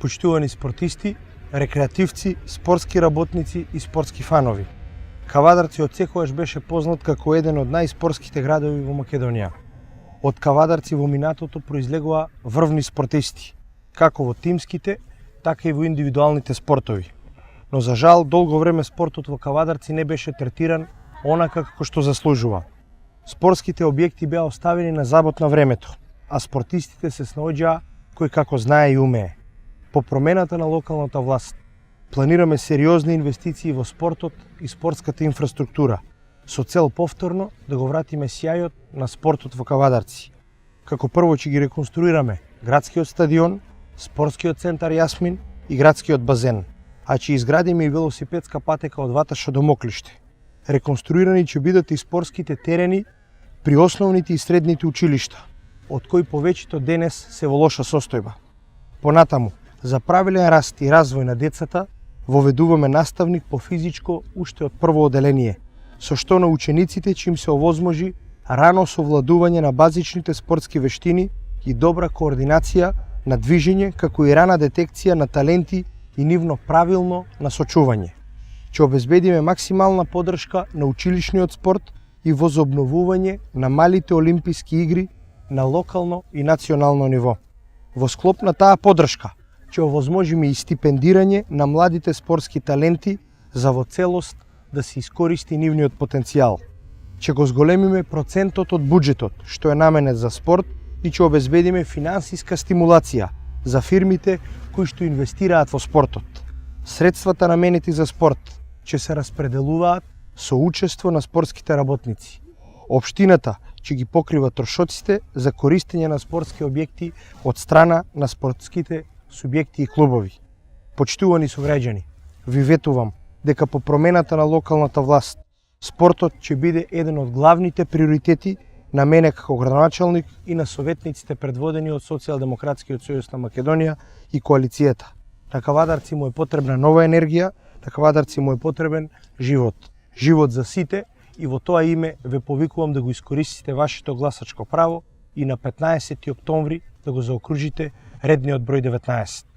Почитувани спортисти, рекреативци, спортски работници и спортски фанови. Кавадарци од секогаш беше познат како еден од најспортските градови во Македонија. Од Кавадарци во минатото произлегува врвни спортисти, како во тимските, така и во индивидуалните спортови. Но за жал, долго време спортот во Кавадарци не беше третиран онака како што заслужува. Спортските објекти беа оставени на забот на времето, а спортистите се снаоѓаа кој како знае и умее. По промената на локалната власт, планираме сериозни инвестиции во спортот и спортската инфраструктура, со цел повторно да го вратиме сјајот на спортот во Кавадарци. Како прво ќе ги реконструираме градскиот стадион, спортскиот центар Јасмин и градскиот базен, а ќе изградиме и велосипедска патека од Ваташа до Моклиште. Реконструирани ќе бидат и спортските терени при основните и средните училишта, од кои повеќето денес се во лоша состојба. Понатаму, за правилен раст и развој на децата, воведуваме наставник по физичко уште од прво оделение, со што на учениците ќе им се овозможи рано совладување на базичните спортски вештини и добра координација на движење, како и рана детекција на таленти и нивно правилно насочување. Ќе обезбедиме максимална подршка на училишниот спорт и возобновување на малите олимписки игри на локално и национално ниво. Во склоп на таа подршка ќе овозможиме и стипендирање на младите спортски таленти за во целост да се искористи нивниот потенцијал. Ќе го зголемиме процентот од буџетот што е наменет за спорт и ќе обезбедиме финансиска стимулација за фирмите кои што инвестираат во спортот. Средствата наменети за спорт ќе се распределуваат со учество на спортските работници. Општината ќе ги покрива трошоците за користење на спортски објекти од страна на спортските субјекти и клубови. Почитувани сограѓани, ви ветувам дека по промената на локалната власт, спортот ќе биде еден од главните приоритети на мене како градоначалник и на советниците предводени од Социјалдемократскиот сојуз на Македонија и коалицијата. На Кавадарци му е потребна нова енергија, на Кавадарци му е потребен живот. Живот за сите и во тоа име ве повикувам да го искористите вашето гласачко право и на 15 октомври да го заокружите редниот број 19.